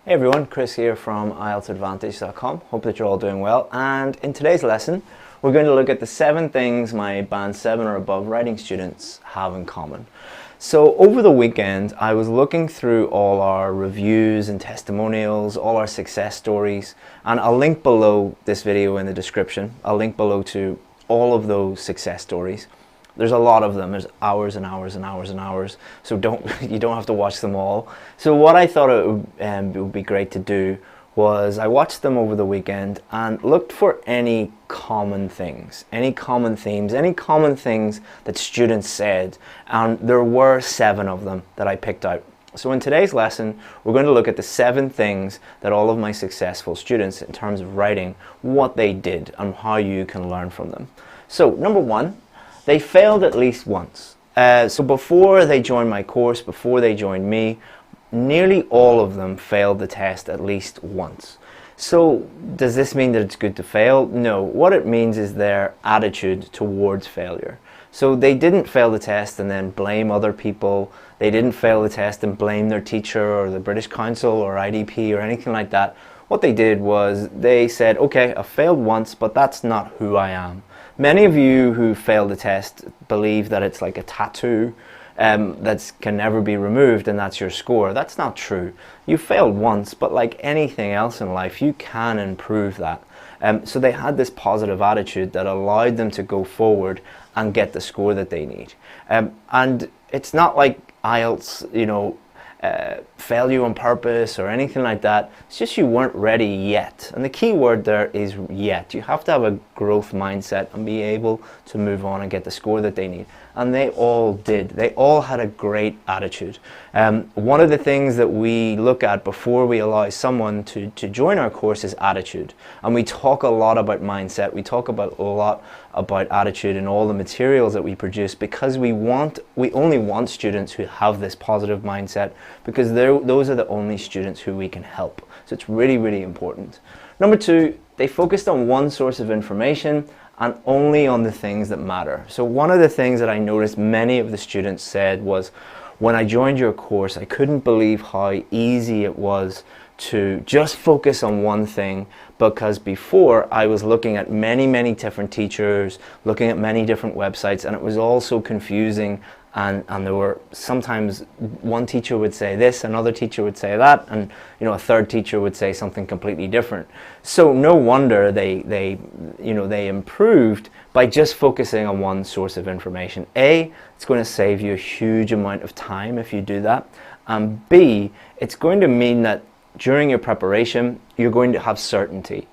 Hey everyone, Chris here from IELTSadvantage.com. Hope that you're all doing well. And in today's lesson, we're going to look at the 7 things my Band 7 or above writing students have in common. So over the weekend, I was looking through all our reviews and testimonials, all our success stories, and I'll link below this video in the description. I'll link below to all of those success stories. There's a lot of them. There's hours and hours and hours and hours, so you don't have to watch them all. So what I thought it would be great to do was I watched them over the weekend and looked for any common things, any common themes, any common things that students said, and there were 7 of them that I picked out. So in today's lesson, we're going to look at the 7 things that all of my successful students, in terms of writing, what they did and how you can learn from them. So number 1, they failed at least once. So before they joined my course, before they joined me, nearly all of them failed the test at least once. So does this mean that it's good to fail? No. What it means is their attitude towards failure. So they didn't fail the test and then blame other people. They didn't fail the test and blame their teacher or the British Council or IDP or anything like that. What they did was they said, okay, I failed once, but that's not who I am. Many of you who fail the test believe that it's like a tattoo that can never be removed and that's your score. That's not true. You failed once, but like anything else in life, you can improve that. So they had this positive attitude that allowed them to go forward and get the score that they need. And it's not like IELTS, fail you on purpose or anything like that. It's just you weren't ready yet. And the key word there is yet. You have to have a growth mindset and be able to move on and get the score that they need. And they all did. They all had a great attitude. One of the things that we look at before we allow someone to join our course is attitude. And we talk a lot about mindset. We talk a lot about attitude in all the materials that we produce because we only want students who have this positive mindset because those are the only students who we can help. So it's really, really important. Number 2, they focused on one source of information and only on the things that matter. So one of the things that I noticed many of the students said was, when I joined your course, I couldn't believe how easy it was to just focus on one thing, because before I was looking at many different teachers, looking at many different websites, and it was all so confusing. And there were sometimes one teacher would say this, another teacher would say that, and a third teacher would say something completely different. So no wonder they improved by just focusing on one source of information. A, it's going to save you a huge amount of time if you do that, and B, it's going to mean that during your preparation you're going to have certainty.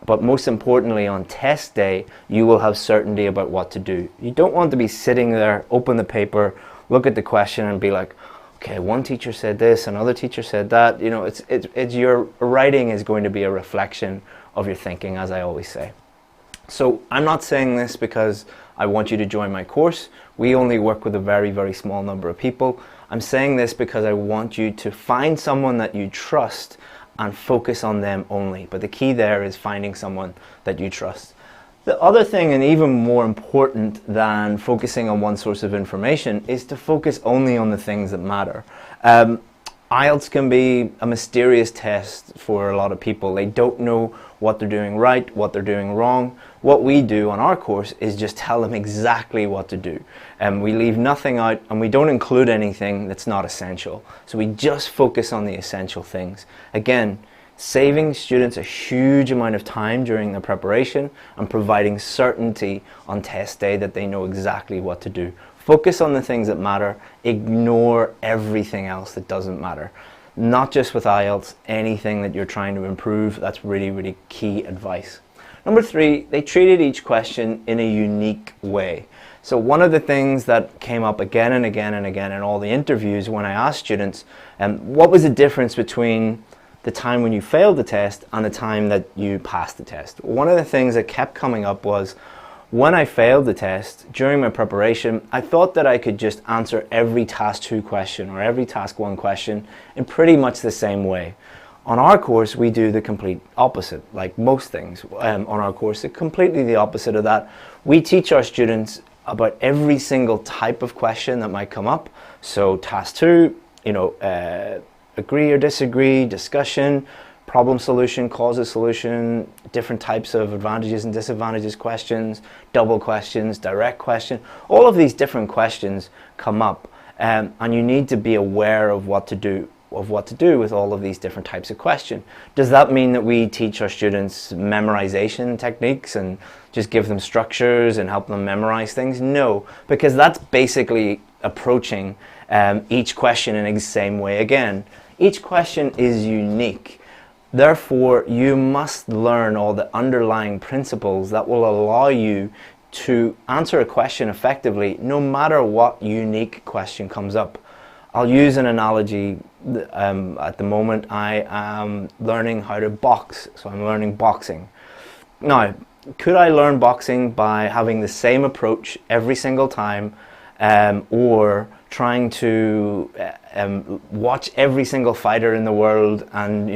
But most importantly, on test day, you will have certainty about what to do. You don't want to be sitting there, open the paper, look at the question and be like, okay, one teacher said this, another teacher said that. It's your writing is going to be a reflection of your thinking, as I always say. So I'm not saying this because I want you to join my course. We only work with a very, very small number of people. I'm saying this because I want you to find someone that you trust and focus on them only. But the key there is finding someone that you trust. The other thing, and even more important than focusing on one source of information, is to focus only on the things that matter. IELTS can be a mysterious test for a lot of people. They don't know what they're doing right, what they're doing wrong. What we do on our course is just tell them exactly what to do. We leave nothing out and we don't include anything that's not essential. So we just focus on the essential things. Again, saving students a huge amount of time during their preparation and providing certainty on test day that they know exactly what to do. Focus on the things that matter, ignore everything else that doesn't matter. Not just with IELTS, anything that you're trying to improve, that's really, really key advice. Number 3, they treated each question in a unique way. So one of the things that came up again and again and again in all the interviews when I asked students, what was the difference between the time when you failed the test and the time that you passed the test? One of the things that kept coming up was, when I failed the test, during my preparation, I thought that I could just answer every task 2 question or every task 1 question in pretty much the same way. On our course, we do the complete opposite, like most things on our course, completely the opposite of that. We teach our students about every single type of question that might come up. So task 2, agree or disagree, discussion, problem solution, causes solution, different types of advantages and disadvantages questions, double questions, direct question. All of these different questions come up, and you need to be aware of what to do with all of these different types of questions. Does that mean that we teach our students memorization techniques and just give them structures and help them memorize things? No, because that's basically approaching each question in the same way again. Each question is unique. Therefore, you must learn all the underlying principles that will allow you to answer a question effectively, no matter what unique question comes up. I'll use an analogy. At the moment, I am learning how to box, so I'm learning boxing. Now, could I learn boxing by having the same approach every single time, or trying to watch every single fighter in the world and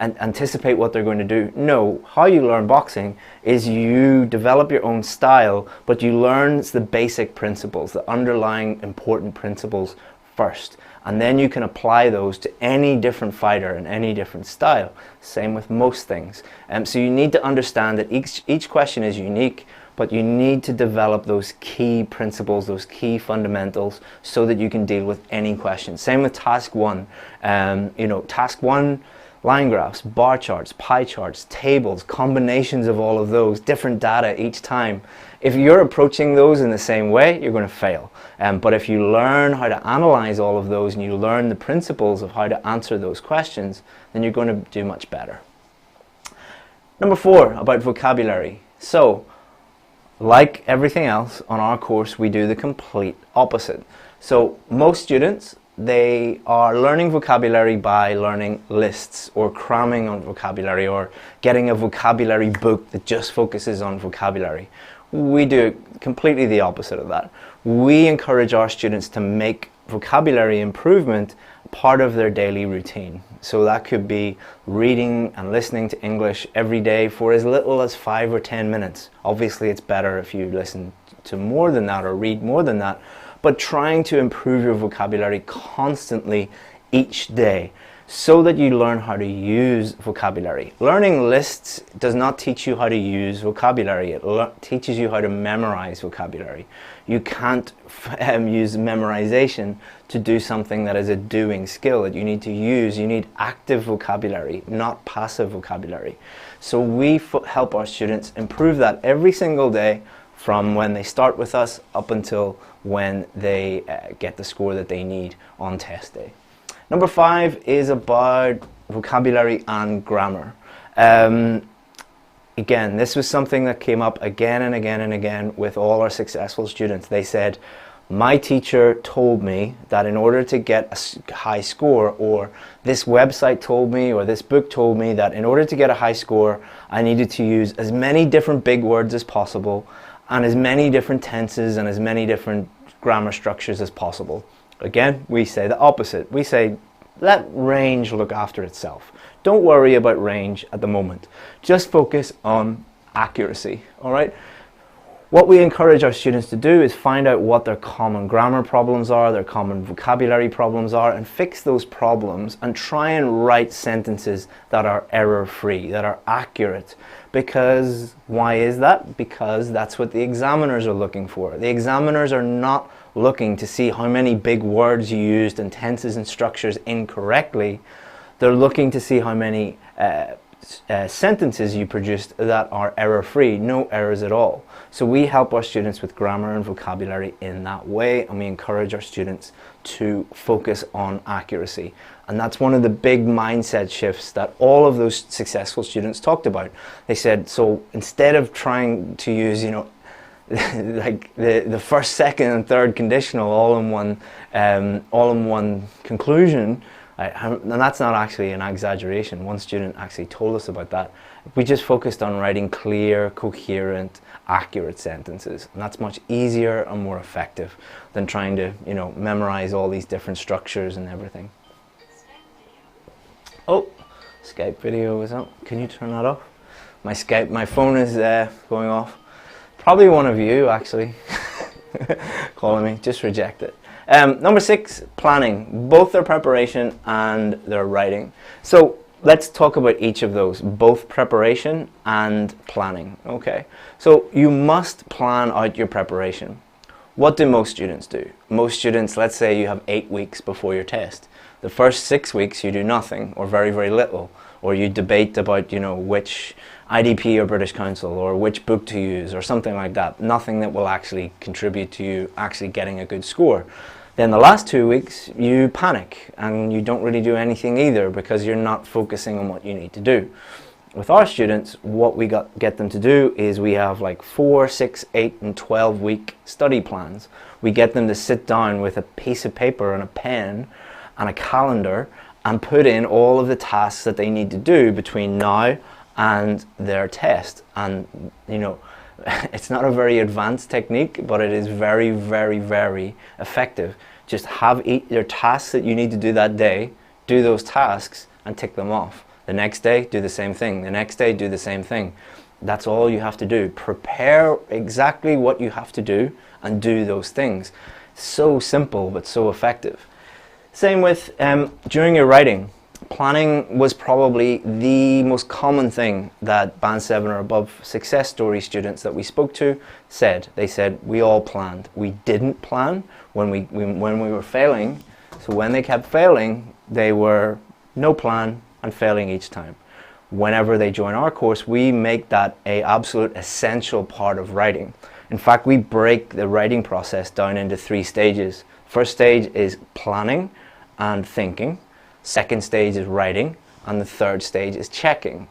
and anticipate what they're going to do? No. How you learn boxing is you develop your own style, but you learn the basic principles, the underlying important principles first, and then you can apply those to any different fighter and any different style. Same with most things. So you need to understand that each question is unique, but you need to develop those key principles, those key fundamentals, so that you can deal with any question. Same with task one. Task one, line graphs, bar charts, pie charts, tables, combinations of all of those, different data each time. If you're approaching those in the same way, you're going to fail. But if you learn how to analyze all of those and you learn the principles of how to answer those questions, then you're going to do much better. Number 4, about vocabulary. So, like everything else on our course, we do the complete opposite. So most students, they are learning vocabulary by learning lists or cramming on vocabulary or getting a vocabulary book that just focuses on vocabulary. We do completely the opposite of that. We encourage our students to make vocabulary improvement part of their daily routine. So that could be reading and listening to English every day for as little as 5 or 10 minutes. Obviously it's better if you listen to more than that or read more than that, but trying to improve your vocabulary constantly each day so that you learn how to use vocabulary. Learning lists does not teach you how to use vocabulary. It teaches you how to memorize vocabulary. You can't use memorization to do something that is a doing skill that you need to use. You need active vocabulary, not passive vocabulary. So we help our students improve that every single day, from when they start with us up until when they get the score that they need on test day. Number 5 is about vocabulary and grammar. Again, this was something that came up again and again and again with all our successful students. They said, my teacher told me that in order to get a high score, or this website told me, or this book told me that in order to get a high score, I needed to use as many different big words as possible, and as many different tenses and as many different grammar structures as possible. Again, we say the opposite. We say, let range look after itself. Don't worry about range at the moment. Just focus on accuracy, all right? What we encourage our students to do is find out what their common grammar problems are, their common vocabulary problems are, and fix those problems and try and write sentences that are error-free, that are accurate. Because, why is that? Because that's what the examiners are looking for. The examiners are not looking to see how many big words you used and tenses and structures incorrectly. They're looking to see how many sentences you produced that are error-free, no errors at all. So we help our students with grammar and vocabulary in that way, and we encourage our students to focus on accuracy. And that's one of the big mindset shifts that all of those successful students talked about. They said, so instead of trying to use, like the first, second, and third conditional all in one conclusion, and that's not actually an exaggeration. One student actually told us about that. We just focused on writing clear, coherent, accurate sentences, and that's much easier and more effective than trying to, memorize all these different structures and everything. Oh, Skype video is up. Can you turn that off? My phone is going off. Probably one of you actually calling me. Just reject it. Number 6, planning, both their preparation and their writing. So let's talk about each of those, both preparation and planning. Okay, so you must plan out your preparation. What do most students do? Most students, let's say you have 8 weeks before your test. The first 6 weeks you do nothing or very, very little, or you debate about, which IDP or British Council or which book to use or something like that. Nothing that will actually contribute to you actually getting a good score. Then the last 2 weeks you panic and you don't really do anything either because you're not focusing on what you need to do. With our students, what we get them to do is we have like 4, 6, 8 and 12 week study plans. We get them to sit down with a piece of paper and a pen and a calendar and put in all of the tasks that they need to do between now and their test. And it's not a very advanced technique, but it is very, very, very effective. Just have your tasks that you need to do that day, do those tasks and tick them off. The next day, do the same thing. The next day, do the same thing. That's all you have to do. Prepare exactly what you have to do and do those things. So simple, but so effective. Same with during your writing. Planning was probably the most common thing that Band 7 or above success story students that we spoke to said. They said, we all planned. We didn't plan when we were failing. So when they kept failing, they were no plan and failing each time. Whenever they join our course, we make that an absolute essential part of writing. In fact, we break the writing process down into 3 stages. First stage is planning and thinking. Second stage is writing, and the third stage is checking.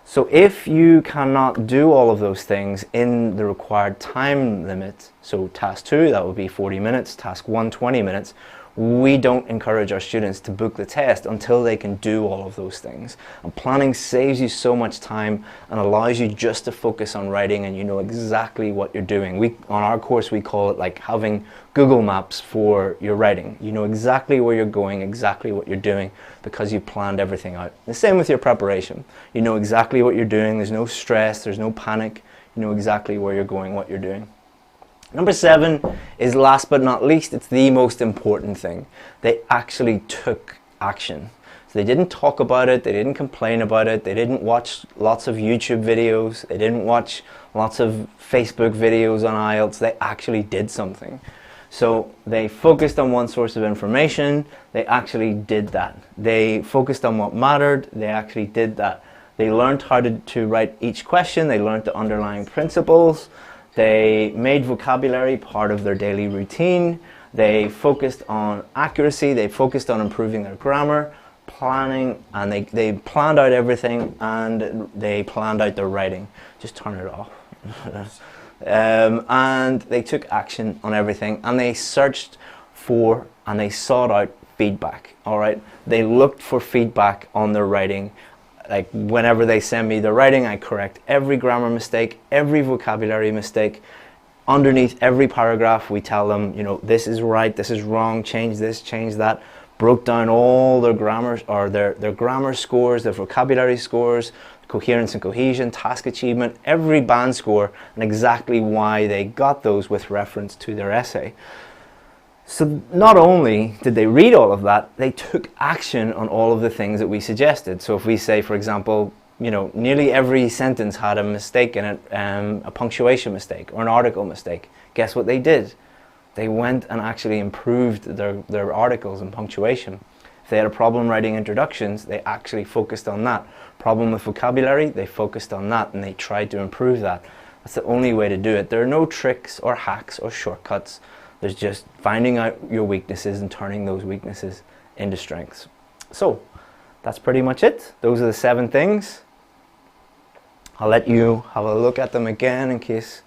So if you cannot do all of those things in the required time limit, so task 2, that would be 40 minutes, task 1, 20 minutes, we don't encourage our students to book the test until they can do all of those things. And planning saves you so much time and allows you just to focus on writing, and you know exactly what you're doing. On our course we call it like having Google Maps for your writing. You know exactly where you're going, exactly what you're doing, because you planned everything out. The same with your preparation. You know exactly what you're doing, there's no stress, there's no panic, you know exactly where you're going, what you're doing. Number 7 is, last but not least, it's the most important thing. They actually took action. So they didn't talk about it, they didn't complain about it, they didn't watch lots of YouTube videos, they didn't watch lots of Facebook videos on IELTS, they actually did something. So they focused on one source of information, they actually did that. They focused on what mattered, they actually did that. They learned how to write each question, they learned the underlying principles, they made vocabulary part of their daily routine, they focused on accuracy, they focused on improving their grammar, planning, and they planned out everything, and they planned out their writing. Just turn it off. And they took action on everything, and they searched for and they sought out feedback. Alright, they looked for feedback on their writing. Like whenever they send me their writing, I correct every grammar mistake, every vocabulary mistake. Underneath every paragraph we tell them, you know, this is right, this is wrong, change this, change that. Broke down all their grammar, or their grammar scores, their vocabulary scores, coherence and cohesion, task achievement, every band score, and exactly why they got those with reference to their essay. So not only did they read all of that, they took action on all of the things that we suggested. So if we say, for example, you know, nearly every sentence had a mistake in it, a punctuation mistake or an article mistake, guess what they did? They went and actually improved their articles and punctuation. If they had a problem writing introductions, they actually focused on that. Problem with vocabulary, they focused on that and they tried to improve that. That's the only way to do it. There are no tricks or hacks or shortcuts. There's just finding out your weaknesses and turning those weaknesses into strengths. So that's pretty much it. Those are the 7 things. I'll let you have a look at them again in case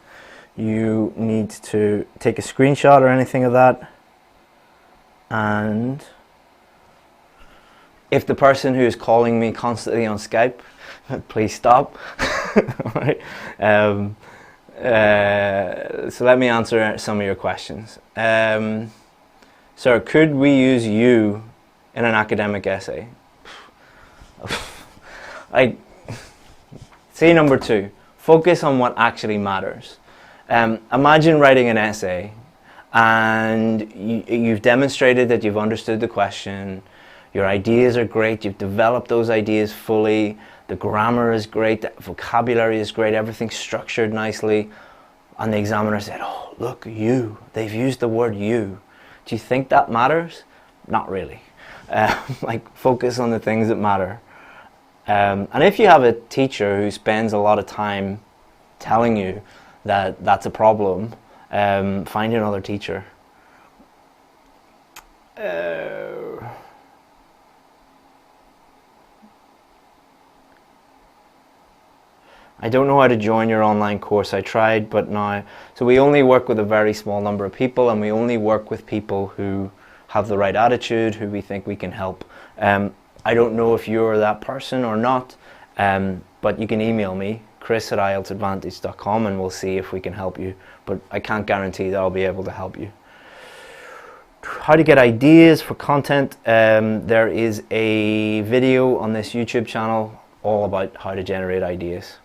you need to take a screenshot or anything of that. And if the person who is calling me constantly on Skype, please stop. Right? So let me answer some of your questions. Sir, could we use you in an academic essay? See number 2, focus on what actually matters. Imagine writing an essay and you've demonstrated that you've understood the question. Your ideas are great, you've developed those ideas fully, the grammar is great, the vocabulary is great, everything's structured nicely, and the examiner said, oh, look, you, they've used the word you. Do you think that matters? Not really. Like, focus on the things that matter. And if you have a teacher who spends a lot of time telling you that that's a problem, find another teacher. I don't know how to join your online course. I tried, but now, so we only work with a very small number of people, and we only work with people who have the right attitude, who we think we can help. I don't know if you're that person or not, but you can email me, chris@IELTSadvantage.com, and we'll see if we can help you. But I can't guarantee that I'll be able to help you. How to get ideas for content. There is a video on this YouTube channel all about how to generate ideas.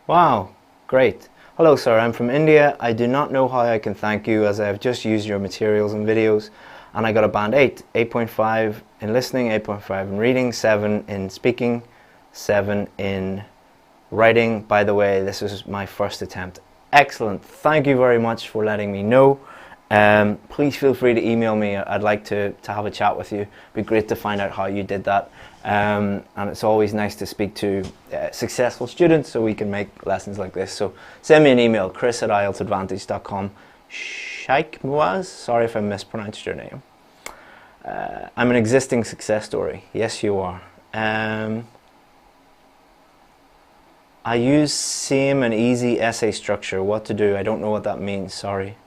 Wow, great. Hello sir, I'm from India. I do not know how I can thank you, as I have just used your materials and videos, and I got a band 8, 8.5 in listening, 8.5 in reading, 7 in speaking, 7 in writing. By the way, this is my first attempt. Excellent. Thank you very much for letting me know. Please feel free to email me. I'd like to have a chat with you. It'd be great to find out how you did that. And it's always nice to speak to successful students so we can make lessons like this. So send me an email, chris@IELTSadvantage.com. Sheikh Muaz, sorry if I mispronounced your name. I'm an existing success story. Yes, you are. I use same and easy essay structure. What to do? I don't know what that means. Sorry.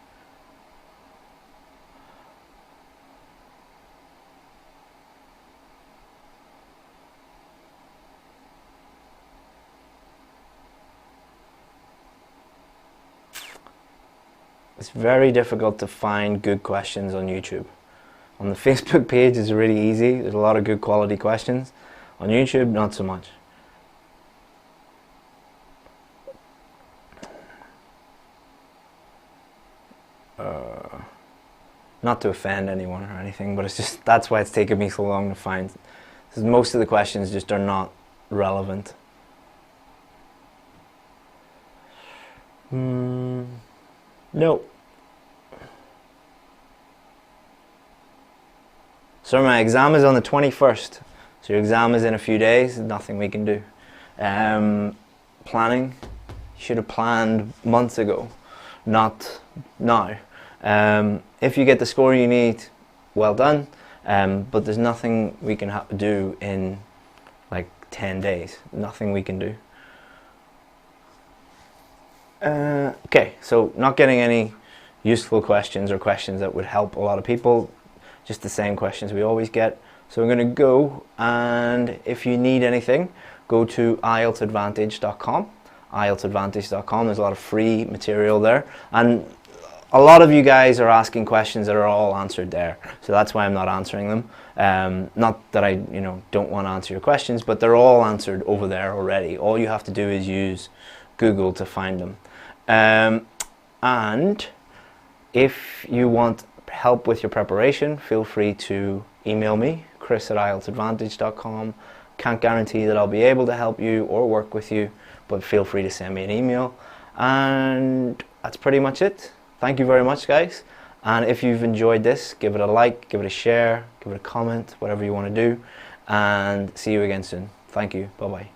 It's very difficult to find good questions on YouTube. On the Facebook page it's really easy. There's a lot of good quality questions. On YouTube, not so much. Not to offend anyone or anything, but it's just, that's why it's taken me so long to find. Because most of the questions just are not relevant. No. So my exam is on the 21st. So your exam is in a few days. There's nothing we can do. Planning. Should have planned months ago, not now. If you get the score you need, well done. But there's nothing we can do in like 10 days. Nothing we can do. Okay, so not getting any useful questions or questions that would help a lot of people, just the same questions we always get. So I'm going to go, and if you need anything, go to IELTSadvantage.com. IELTSadvantage.com, there's a lot of free material there, and a lot of you guys are asking questions that are all answered there, so that's why I'm not answering them. Not that I don't want to answer your questions, but they're all answered over there already. All you have to do is use Google to find them. And if you want help with your preparation, feel free to email me, chris@IELTSadvantage.com. Can't guarantee that I'll be able to help you or work with you, but feel free to send me an email. And that's pretty much it. Thank you very much, guys. And if you've enjoyed this, give it a like, give it a share, give it a comment, whatever you want to do. And see you again soon. Thank you. Bye-bye.